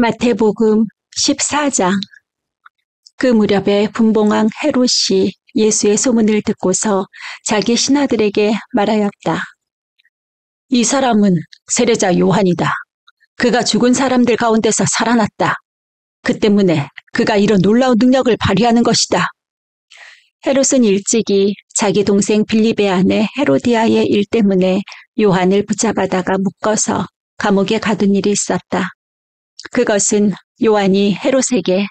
마태복음 14장. 그 무렵에 분봉왕 헤롯이 예수의 소문을 듣고서 자기 신하들에게 말하였다. 이 사람은 세례자 요한이다. 그가 죽은 사람들 가운데서 살아났다. 그 때문에 그가 이런 놀라운 능력을 발휘하는 것이다. 헤롯은 일찍이 자기 동생 빌립의 아내 헤로디아의 일 때문에 요한을 붙잡아다가 묶어서 감옥에 가둔 일이 있었다. 그것은 요한이 헤롯에게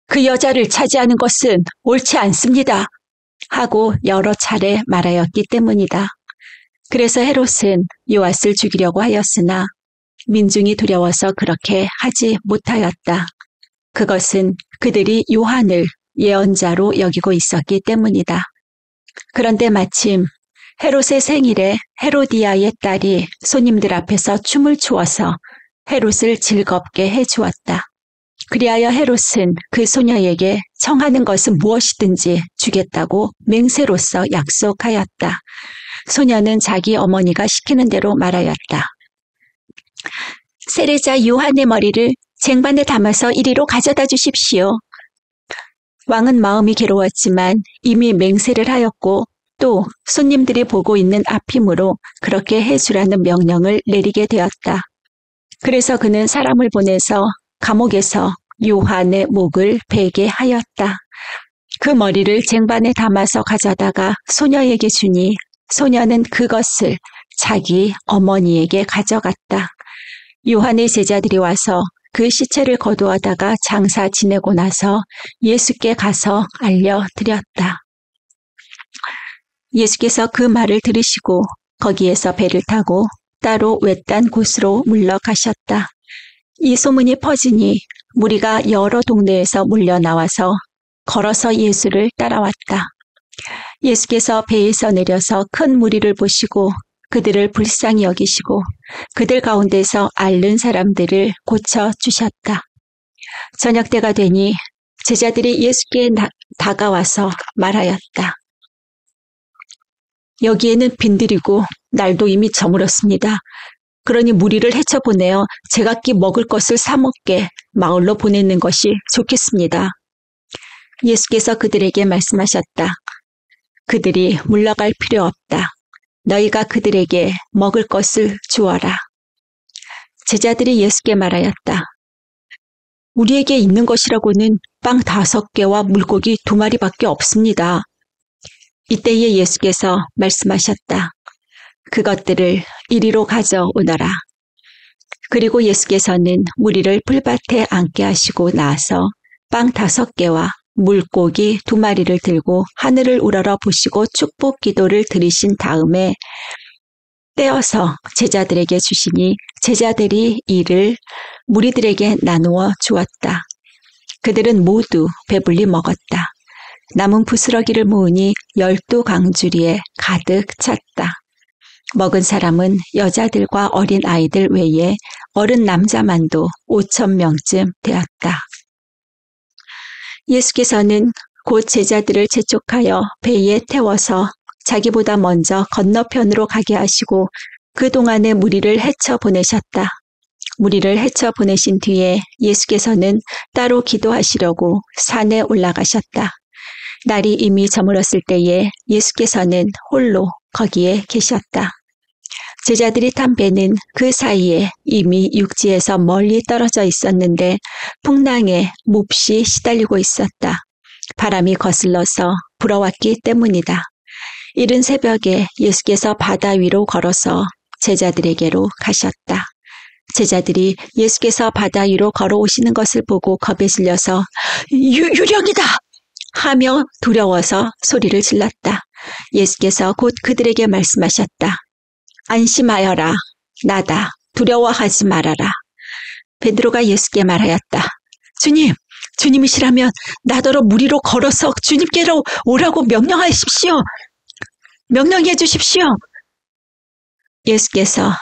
그 여자를 차지하는 것은 옳지 않습니다 하고 여러 차례 말하였기 때문이다. 그래서 헤롯은 요한을 죽이려고 하였으나 민중이 두려워서 그렇게 하지 못하였다. 그것은 그들이 요한을 예언자로 여기고 있었기 때문이다. 그런데 마침 헤롯의 생일에 헤로디아의 딸이 손님들 앞에서 춤을 추어서 헤롯을 즐겁게 해주었다. 그리하여 헤롯은 그 소녀에게 청하는 것은 무엇이든지 주겠다고 맹세로서 약속하였다. 소녀는 자기 어머니가 시키는 대로 말하였다. 세례자 요한의 머리를 쟁반에 담아서 이리로 가져다 주십시오. 왕은 마음이 괴로웠지만 이미 맹세를 하였고 또 손님들이 보고 있는 앞이므로 그렇게 해주라는 명령을 내리게 되었다. 그래서 그는 사람을 보내서 감옥에서 요한의 목을 베게 하였다. 그 머리를 쟁반에 담아서 가져다가 소녀에게 주니 소녀는 그것을 자기 어머니에게 가져갔다. 요한의 제자들이 와서 그 시체를 거두어다가 장사 지내고 나서 예수께 가서 알려드렸다. 예수께서 그 말을 들으시고 거기에서 배를 타고 따로 외딴 곳으로 물러가셨다. 이 소문이 퍼지니 무리가 여러 동네에서 몰려 나와서 걸어서 예수를 따라왔다. 예수께서 배에서 내려서 큰 무리를 보시고 그들을 불쌍히 여기시고 그들 가운데서 앓는 사람들을 고쳐주셨다. 저녁 때가 되니 제자들이 예수께 다가와서 말하였다. 여기에는 빈들이고 날도 이미 저물었습니다. 그러니 무리를 헤쳐보내어 제각기 먹을 것을 사 먹게 마을로 보내는 것이 좋겠습니다. 예수께서 그들에게 말씀하셨다. 그들이 물러갈 필요 없다. 너희가 그들에게 먹을 것을 주어라. 제자들이 예수께 말하였다. 우리에게 있는 것이라고는 빵 5개와 물고기 2마리밖에 없습니다. 이때에 예수께서 말씀하셨다. 그것들을 이리로 가져오너라. 그리고 예수께서는 무리를 풀밭에 앉게 하시고 나서 빵 5개와 물고기 2마리를 들고 하늘을 우러러 보시고 축복 기도를 드리신 다음에 떼어서 제자들에게 주시니 제자들이 이를 무리들에게 나누어 주었다. 그들은 모두 배불리 먹었다. 남은 부스러기를 모으니 12강주리에 가득 찼다. 먹은 사람은 여자들과 어린 아이들 외에 어른 남자만도 5,000명쯤 되었다. 예수께서는 곧 제자들을 재촉하여 배에 태워서 자기보다 먼저 건너편으로 가게 하시고 그동안에 무리를 헤쳐 보내셨다. 무리를 헤쳐 보내신 뒤에 예수께서는 따로 기도하시려고 산에 올라가셨다. 날이 이미 저물었을 때에 예수께서는 홀로 거기에 계셨다. 제자들이 탄 배는 그 사이에 이미 육지에서 멀리 떨어져 있었는데 풍랑에 몹시 시달리고 있었다. 바람이 거슬러서 불어왔기 때문이다. 이른 새벽에 예수께서 바다 위로 걸어서 제자들에게로 가셨다. 제자들이 예수께서 바다 위로 걸어오시는 것을 보고 겁에 질려서 유령이다! 하며 두려워서 소리를 질렀다. 예수께서 곧 그들에게 말씀하셨다. 안심하여라. 나다. 두려워하지 말아라. 베드로가 예수께 말하였다. 주님, 주님이시라면 나더러 무리로 걸어서 주님께로 오라고 명령하십시오. 명령해 주십시오. 예수께서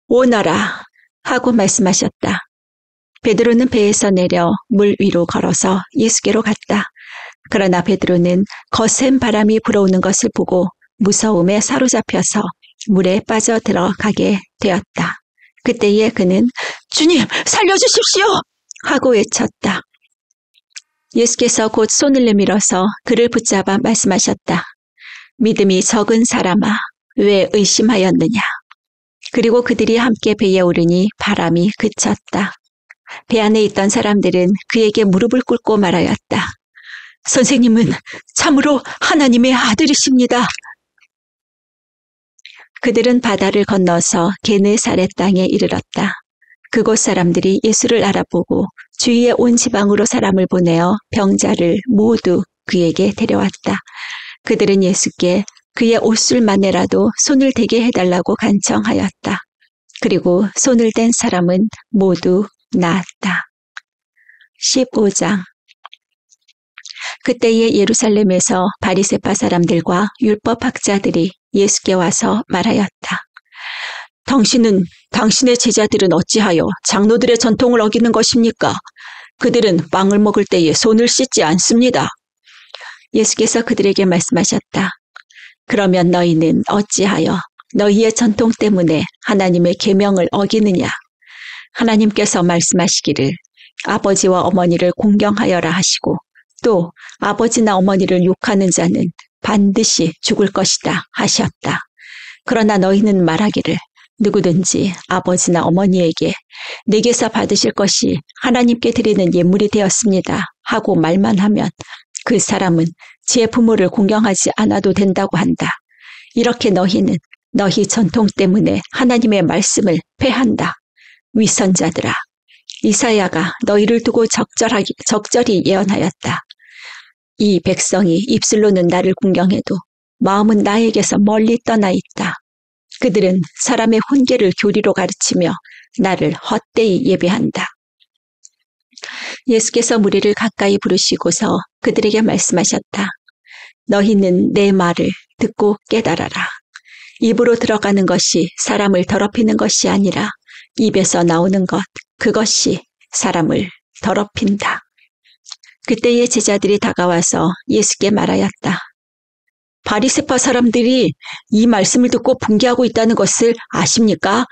오너라 하고 말씀하셨다. 베드로는 배에서 내려 물 위로 걸어서 예수께로 갔다. 그러나 베드로는 거센 바람이 불어오는 것을 보고 무서움에 사로잡혀서 물에 빠져 들어가게 되었다. 그때에 그는 주님 살려주십시오 하고 외쳤다. 예수께서 곧 손을 내밀어서 그를 붙잡아 말씀하셨다. 믿음이 적은 사람아, 왜 의심하였느냐? 그리고 그들이 함께 배에 오르니 바람이 그쳤다. 배 안에 있던 사람들은 그에게 무릎을 꿇고 말하였다. 선생님은 참으로 하나님의 아들이십니다. 그들은 바다를 건너서 게네사렛 땅에 이르렀다. 그곳 사람들이 예수를 알아보고 주위의 온 지방으로 사람을 보내어 병자를 모두 그에게 데려왔다. 그들은 예수께 그의 옷술만에라도 손을 대게 해달라고 간청하였다. 그리고 손을 댄 사람은 모두 나았다. 15장. 그때에 예루살렘에서 바리새파 사람들과 율법학자들이 예수께 와서 말하였다. 당신의 제자들은 어찌하여 장로들의 전통을 어기는 것입니까? 그들은 빵을 먹을 때에 손을 씻지 않습니다. 예수께서 그들에게 말씀하셨다. 그러면 너희는 어찌하여 너희의 전통 때문에 하나님의 계명을 어기느냐? 하나님께서 말씀하시기를 아버지와 어머니를 공경하여라 하시고 또 아버지나 어머니를 욕하는 자는 반드시 죽을 것이다 하셨다. 그러나 너희는 말하기를 누구든지 아버지나 어머니에게 내게서 받으실 것이 하나님께 드리는 예물이 되었습니다 하고 말만 하면 그 사람은 제 부모를 공경하지 않아도 된다고 한다. 이렇게 너희는 너희 전통 때문에 하나님의 말씀을 패한다. 위선자들아, 이사야가 너희를 두고 적절히 예언하였다. 이 백성이 입술로는 나를 공경해도 마음은 나에게서 멀리 떠나 있다. 그들은 사람의 훈계를 교리로 가르치며 나를 헛되이 예배한다. 예수께서 무리를 가까이 부르시고서 그들에게 말씀하셨다. 너희는 내 말을 듣고 깨달아라. 입으로 들어가는 것이 사람을 더럽히는 것이 아니라 입에서 나오는 것, 그것이 사람을 더럽힌다. 그때의 제자들이 다가와서 예수께 말하였다. 바리새파 사람들이 이 말씀을 듣고 분개하고 있다는 것을 아십니까?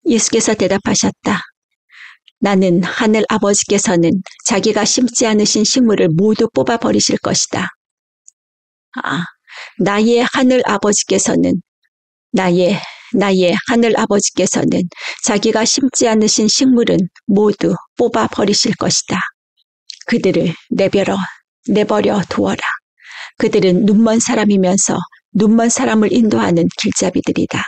예수께서 대답하셨다. 나는 하늘 아버지께서는 자기가 심지 않으신 식물을 모두 뽑아버리실 것이다. 나의 하늘 아버지께서는 자기가 심지 않으신 식물은 모두 뽑아버리실 것이다. 그들을 내버려 두어라. 그들은 눈먼 사람이면서 눈먼 사람을 인도하는 길잡이들이다.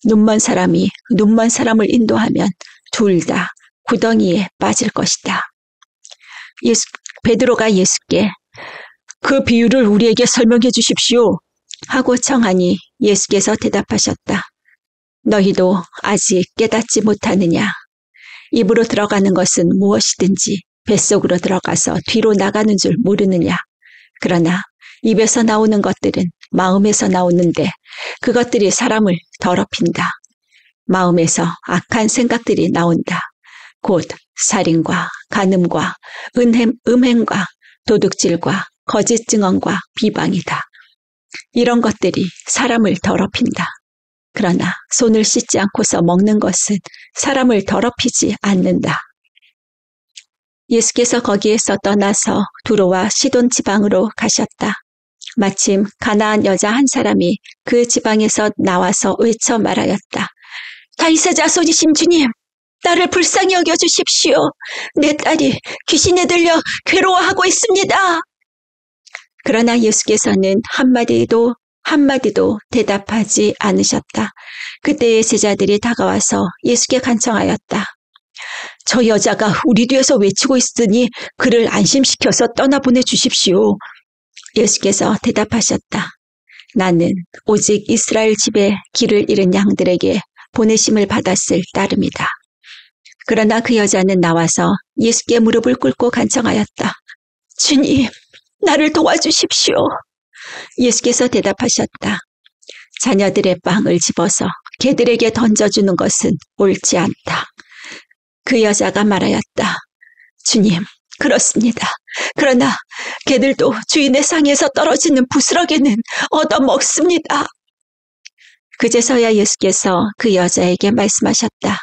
눈먼 사람이 눈먼 사람을 인도하면 둘 다 구덩이에 빠질 것이다. 베드로가 예수께 그 비유를 우리에게 설명해 주십시오 하고 청하니 예수께서 대답하셨다. 너희도 아직 깨닫지 못하느냐? 입으로 들어가는 것은 무엇이든지 뱃속으로 들어가서 뒤로 나가는 줄 모르느냐? 그러나 입에서 나오는 것들은 마음에서 나오는데 그것들이 사람을 더럽힌다. 마음에서 악한 생각들이 나온다. 곧 살인과 간음과 음행과 도둑질과 거짓 증언과 비방이다. 이런 것들이 사람을 더럽힌다. 그러나 손을 씻지 않고서 먹는 것은 사람을 더럽히지 않는다. 예수께서 거기에서 떠나서 두로와 시돈 지방으로 가셨다. 마침 가나안 여자 한 사람이 그 지방에서 나와서 외쳐 말하였다. 다윗의 자손이신 주님, 나를 불쌍히 여겨주십시오. 내 딸이 귀신에 들려 괴로워하고 있습니다. 그러나 예수께서는 한마디도 대답하지 않으셨다. 그때의 제자들이 다가와서 예수께 간청하였다. 저 여자가 우리 뒤에서 외치고 있으니 그를 안심시켜서 떠나보내 주십시오. 예수께서 대답하셨다. 나는 오직 이스라엘 집에 길을 잃은 양들에게 보내심을 받았을 따름이다. 그러나 그 여자는 나와서 예수께 무릎을 꿇고 간청하였다. 주님, 나를 도와주십시오. 예수께서 대답하셨다. 자녀들의 빵을 집어서 개들에게 던져주는 것은 옳지 않다. 그 여자가 말하였다. 주님, 그렇습니다. 그러나 개들도 주인의 상에서 떨어지는 부스러기는 얻어먹습니다. 그제서야 예수께서 그 여자에게 말씀하셨다.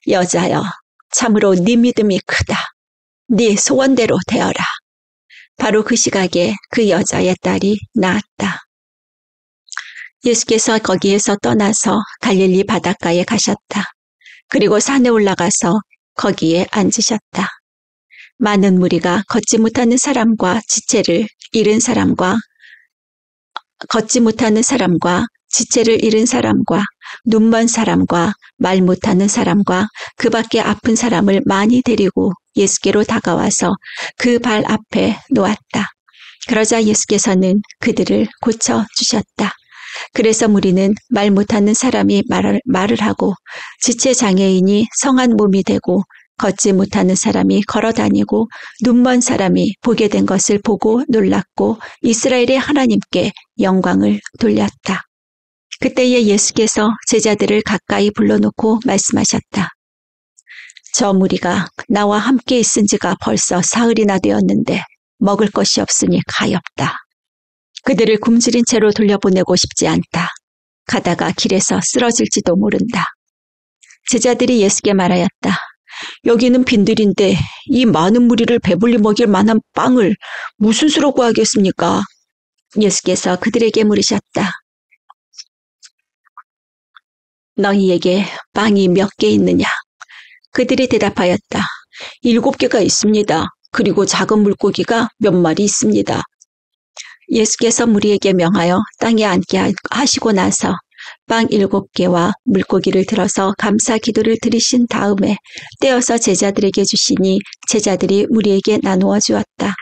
여자여, 참으로 네 믿음이 크다. 네 소원대로 되어라. 바로 그 시각에 그 여자의 딸이 나았다. 예수께서 거기에서 떠나서 갈릴리 바닷가에 가셨다. 그리고 산에 올라가서 거기에 앉으셨다. 많은 무리가 걷지 못하는 사람과 지체를 잃은 사람과 지체를 잃은 사람과 눈먼 사람과 말 못하는 사람과 그 밖에 아픈 사람을 많이 데리고 예수께로 다가와서 그 발 앞에 놓았다. 그러자 예수께서는 그들을 고쳐주셨다. 그래서 무리는 말 못하는 사람이 말을 하고 지체 장애인이 성한 몸이 되고 걷지 못하는 사람이 걸어다니고 눈먼 사람이 보게 된 것을 보고 놀랐고 이스라엘의 하나님께 영광을 돌렸다. 그때에 예수께서 제자들을 가까이 불러놓고 말씀하셨다. 저 무리가 나와 함께 있은 지가 벌써 사흘이나 되었는데 먹을 것이 없으니 가엾다. 그들을 굶주린 채로 돌려보내고 싶지 않다. 가다가 길에서 쓰러질지도 모른다. 제자들이 예수께 말하였다. 여기는 빈들인데 이 많은 무리를 배불리 먹일 만한 빵을 무슨 수로 구하겠습니까? 예수께서 그들에게 물으셨다. 너희에게 빵이 몇 개 있느냐? 그들이 대답하였다. 7개가 있습니다. 그리고 작은 물고기가 몇 마리 있습니다. 예수께서 무리에게 명하여 땅에 앉게 하시고 나서 빵 7개와 물고기를 들어서 감사 기도를 드리신 다음에 떼어서 제자들에게 주시니 제자들이 무리에게 나누어 주었다.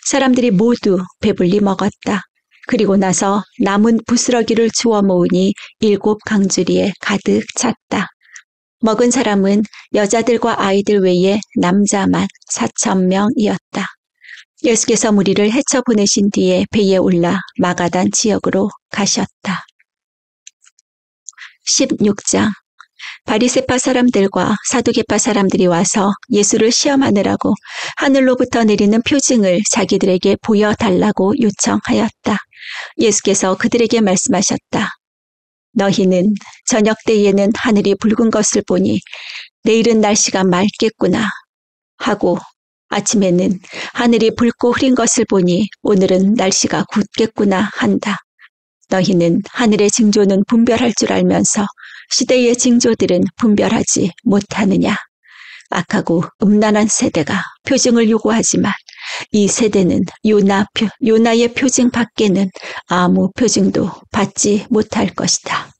사람들이 모두 배불리 먹었다. 그리고 나서 남은 부스러기를 주워 모으니 7 강주리에 가득 찼다. 먹은 사람은 여자들과 아이들 외에 남자만 4,000명이었다. 예수께서 무리를 헤쳐 보내신 뒤에 배에 올라 마가단 지역으로 가셨다. 16장. 바리새파 사람들과 사두개파 사람들이 와서 예수를 시험하느라고 하늘로부터 내리는 표징을 자기들에게 보여달라고 요청하였다. 예수께서 그들에게 말씀하셨다. 너희는 저녁 때에는 하늘이 붉은 것을 보니 내일은 날씨가 맑겠구나 하고 아침에는 하늘이 붉고 흐린 것을 보니 오늘은 날씨가 굳겠구나 한다. 너희는 하늘의 징조는 분별할 줄 알면서 시대의 징조들은 분별하지 못하느냐. 악하고 음란한 세대가 표징을 요구하지만 이 세대는 요나의 표징 밖에는 아무 표징도 받지 못할 것이다.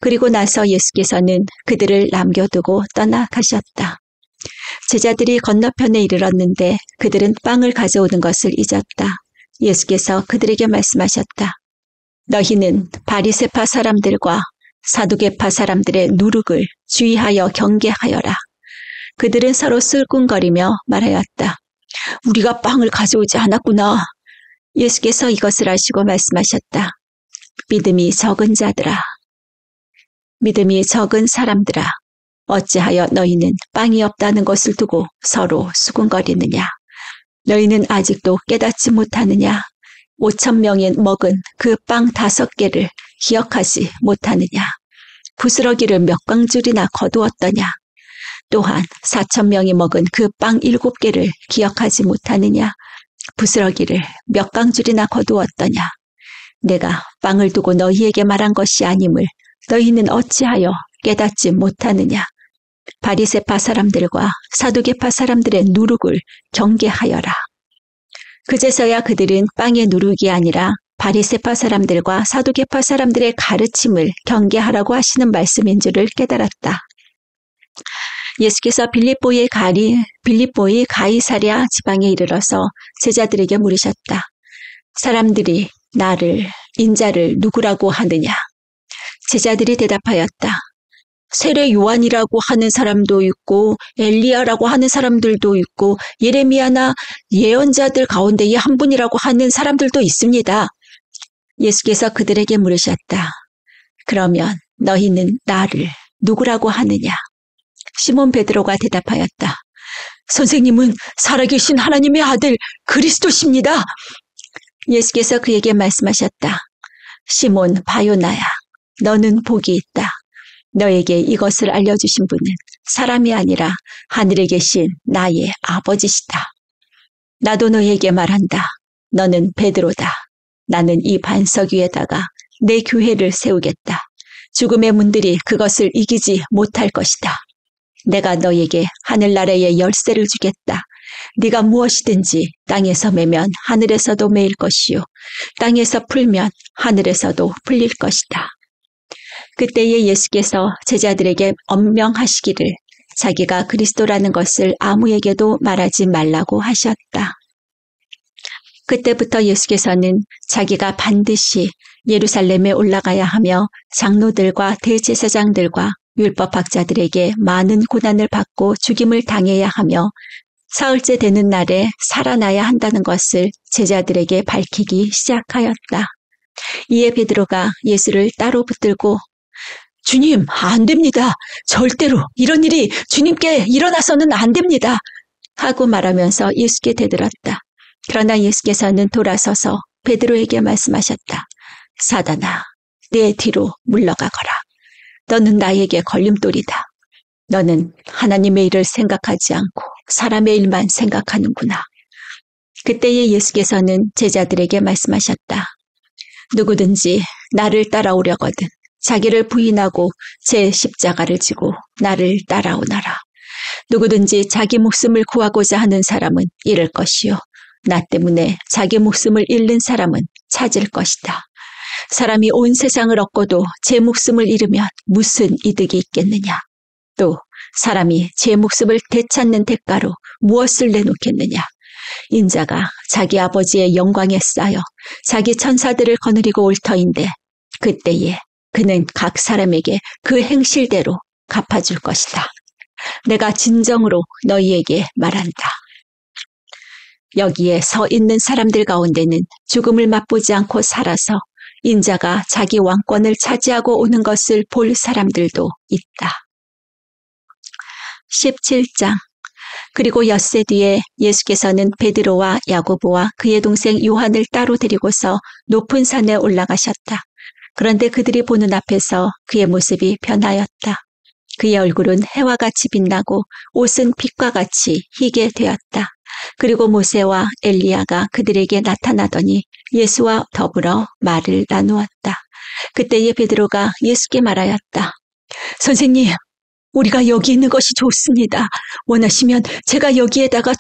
그리고 나서 예수께서는 그들을 남겨두고 떠나가셨다. 제자들이 건너편에 이르렀는데 그들은 빵을 가져오는 것을 잊었다. 예수께서 그들에게 말씀하셨다. 너희는 바리새파 사람들과 사두개파 사람들의 누룩을 주의하여 경계하여라. 그들은 서로 쓸꿍거리며 말하였다. 우리가 빵을 가져오지 않았구나. 예수께서 이것을 아시고 말씀하셨다. 믿음이 적은 자들아. 믿음이 적은 사람들아. 어찌하여 너희는 빵이 없다는 것을 두고 서로 수군거리느냐. 너희는 아직도 깨닫지 못하느냐. 5,000명이 먹은 그 빵 5개를 기억하지 못하느냐. 부스러기를 몇 광줄이나 거두었더냐. 또한 4,000명이 먹은 그 빵 7개를 기억하지 못하느냐. 부스러기를 몇 광줄이나 거두었더냐. 내가 빵을 두고 너희에게 말한 것이 아님을 너희는 어찌하여 깨닫지 못하느냐. 바리새파 사람들과 사두개파 사람들의 누룩을 경계하여라. 그제서야 그들은 빵의 누룩이 아니라 바리새파 사람들과 사두개파 사람들의 가르침을 경계하라고 하시는 말씀인 줄을 깨달았다. 예수께서 빌립보의 가이사랴 지방에 이르러서 제자들에게 물으셨다. 사람들이 나를 인자를 누구라고 하느냐? 제자들이 대답하였다. 세례 요한이라고 하는 사람도 있고 엘리야라고 하는 사람들도 있고 예레미야나 예언자들 가운데의 한 분이라고 하는 사람들도 있습니다. 예수께서 그들에게 물으셨다. 그러면 너희는 나를 누구라고 하느냐? 시몬 베드로가 대답하였다. 선생님은 살아계신 하나님의 아들 그리스도십니다. 예수께서 그에게 말씀하셨다. 시몬 바요나야, 너는 복이 있다. 너에게 이것을 알려주신 분은 사람이 아니라 하늘에 계신 나의 아버지시다. 나도 너에게 말한다. 너는 베드로다. 나는 이 반석 위에다가 내 교회를 세우겠다. 죽음의 문들이 그것을 이기지 못할 것이다. 내가 너에게 하늘나라의 열쇠를 주겠다. 네가 무엇이든지 땅에서 매면 하늘에서도 매일 것이요 땅에서 풀면 하늘에서도 풀릴 것이다. 그때에 예수께서 제자들에게 엄명하시기를 자기가 그리스도라는 것을 아무에게도 말하지 말라고 하셨다. 그때부터 예수께서는 자기가 반드시 예루살렘에 올라가야 하며 장로들과 대제사장들과 율법학자들에게 많은 고난을 받고 죽임을 당해야 하며 사흘째 되는 날에 살아나야 한다는 것을 제자들에게 밝히기 시작하였다. 이에 베드로가 예수를 따로 붙들고 주님, 안 됩니다. 절대로 이런 일이 주님께 일어나서는 안 됩니다. 하고 말하면서 예수께 대들었다. 그러나 예수께서는 돌아서서 베드로에게 말씀하셨다. 사단아, 내 뒤로 물러가거라. 너는 나에게 걸림돌이다. 너는 하나님의 일을 생각하지 않고 사람의 일만 생각하는구나. 그때에 예수께서는 제자들에게 말씀하셨다. 누구든지 나를 따라오려거든 자기를 부인하고 제 십자가를 지고 나를 따라오너라. 누구든지 자기 목숨을 구하고자 하는 사람은 잃을 것이요 나 때문에 자기 목숨을 잃는 사람은 찾을 것이다. 사람이 온 세상을 얻고도 제 목숨을 잃으면 무슨 이득이 있겠느냐. 또 사람이 제 목숨을 되찾는 대가로 무엇을 내놓겠느냐. 인자가 자기 아버지의 영광에 쌓여 자기 천사들을 거느리고 올 터인데 그때에 그는 각 사람에게 그 행실대로 갚아줄 것이다. 내가 진정으로 너희에게 말한다. 여기에 서 있는 사람들 가운데는 죽음을 맛보지 않고 살아서 인자가 자기 왕권을 차지하고 오는 것을 볼 사람들도 있다. 17장. 그리고 엿새 뒤에 예수께서는 베드로와 야고보와 그의 동생 요한을 따로 데리고서 높은 산에 올라가셨다. 그런데 그들이 보는 앞에서 그의 모습이 변하였다. 그의 얼굴은 해와 같이 빛나고 옷은 빛과 같이 희게 되었다. 그리고 모세와 엘리야가 그들에게 나타나더니 예수와 더불어 말을 나누었다. 그때에 베드로가 예수께 말하였다. 선생님, 우리가 여기 있는 것이 좋습니다. 원하시면 제가 여기에다가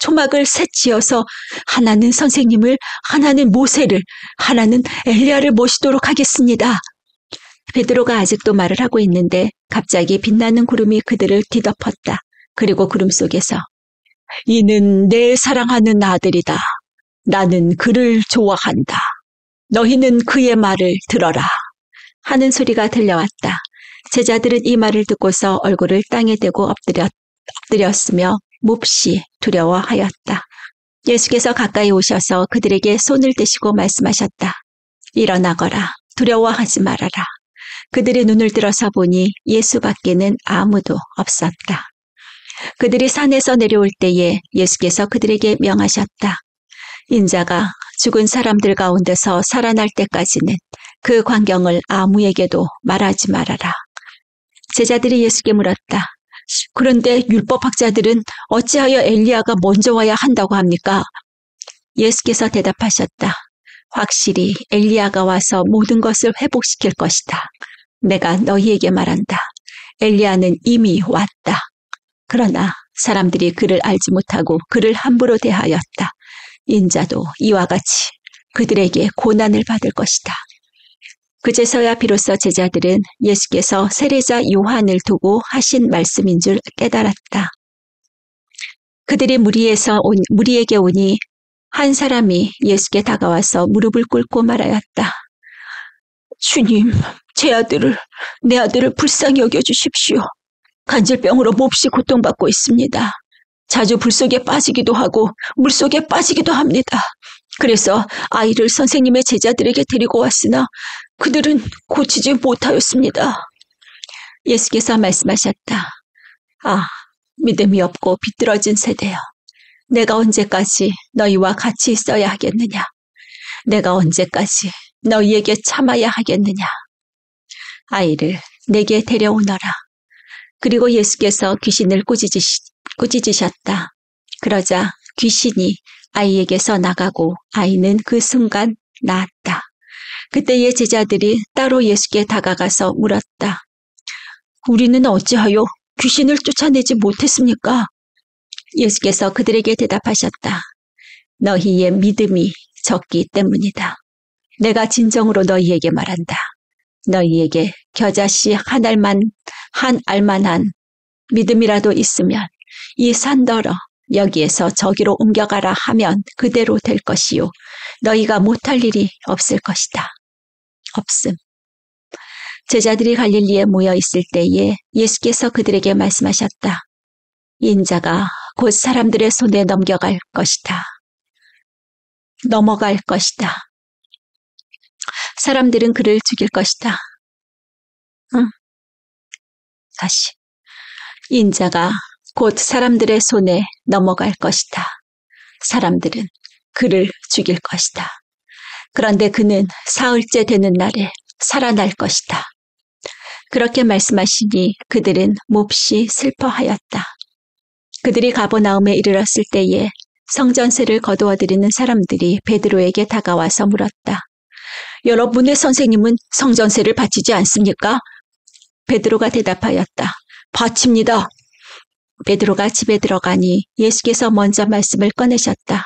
초막을 셋 지어서 하나는 선생님을, 하나는 모세를, 하나는 엘리야를 모시도록 하겠습니다. 베드로가 아직도 말을 하고 있는데 갑자기 빛나는 구름이 그들을 뒤덮었다. 그리고 구름 속에서 이는 내 사랑하는 아들이다. 나는 그를 좋아한다. 너희는 그의 말을 들어라. 하는 소리가 들려왔다. 제자들은 이 말을 듣고서 얼굴을 땅에 대고 엎드렸으며 몹시 두려워하였다. 예수께서 가까이 오셔서 그들에게 손을 대시고 말씀하셨다. 일어나거라. 두려워하지 말아라. 그들의 눈을 들어서 보니 예수밖에는 아무도 없었다. 그들이 산에서 내려올 때에 예수께서 그들에게 명하셨다. 인자가 죽은 사람들 가운데서 살아날 때까지는 그 광경을 아무에게도 말하지 말아라. 제자들이 예수께 물었다. 그런데 율법학자들은 어찌하여 엘리야가 먼저 와야 한다고 합니까? 예수께서 대답하셨다. 확실히 엘리야가 와서 모든 것을 회복시킬 것이다. 내가 너희에게 말한다. 엘리야는 이미 왔다. 그러나 사람들이 그를 알지 못하고 그를 함부로 대하였다. 인자도 이와 같이 그들에게 고난을 받을 것이다. 그제서야 비로소 제자들은 예수께서 세례자 요한을 두고 하신 말씀인 줄 깨달았다. 그들이 무리에게 오니 한 사람이 예수께 다가와서 무릎을 꿇고 말하였다. 주님, 내 아들을 불쌍히 여겨주십시오. 간질병으로 몹시 고통받고 있습니다. 자주 불 속에 빠지기도 하고 물 속에 빠지기도 합니다. 그래서 아이를 선생님의 제자들에게 데리고 왔으나 그들은 고치지 못하였습니다. 예수께서 말씀하셨다. 아, 믿음이 없고 비뚤어진 세대여. 내가 언제까지 너희와 같이 있어야 하겠느냐? 내가 언제까지 너희에게 참아야 하겠느냐? 아이를 내게 데려오너라. 그리고 예수께서 귀신을 꾸짖으셨다. 그러자 귀신이 아이에게서 나가고 아이는 그 순간 나았다. 그때의 제자들이 따로 예수께 다가가서 물었다. 우리는 어찌하여 귀신을 쫓아내지 못했습니까? 예수께서 그들에게 대답하셨다. 너희의 믿음이 적기 때문이다. 내가 진정으로 너희에게 말한다. 너희에게 겨자씨 한 알만한 믿음이라도 있으면 이 산더러 여기에서 저기로 옮겨가라 하면 그대로 될 것이요. 너희가 못할 일이 없을 것이다. 없음. 제자들이 갈릴리에 모여 있을 때에 예수께서 그들에게 말씀하셨다. 인자가 곧 사람들의 손에 넘어갈 것이다. 사람들은 그를 죽일 것이다. 다시. 인자가 곧 사람들의 손에 넘어갈 것이다. 사람들은 그를 죽일 것이다. 그런데 그는 사흘째 되는 날에 살아날 것이다. 그렇게 말씀하시니 그들은 몹시 슬퍼하였다. 그들이 가버나움에 이르렀을 때에 성전세를 거두어들이는 사람들이 베드로에게 다가와서 물었다. 여러분의 선생님은 성전세를 바치지 않습니까? 베드로가 대답하였다. 바칩니다. 베드로가 집에 들어가니 예수께서 먼저 말씀을 꺼내셨다.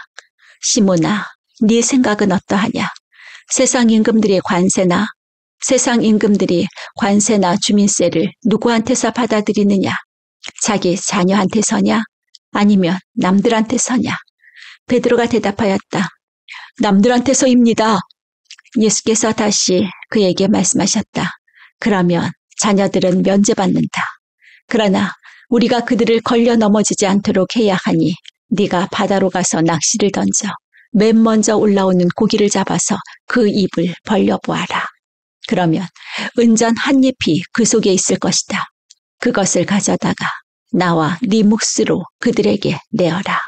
시몬아, 네 생각은 어떠하냐? 세상 임금들이 관세나 주민세를 누구한테서 받아들이느냐? 자기 자녀한테서냐? 아니면 남들한테서냐? 베드로가 대답하였다. 남들한테서입니다. 예수께서 다시 그에게 말씀하셨다. 그러면 자녀들은 면제받는다. 그러나 우리가 그들을 걸려 넘어지지 않도록 해야 하니 네가 바다로 가서 낚시를 던져 맨 먼저 올라오는 고기를 잡아서 그 입을 벌려보아라. 그러면 은전 한 잎이 그 속에 있을 것이다. 그것을 가져다가 나와 네 몫으로 그들에게 내어라.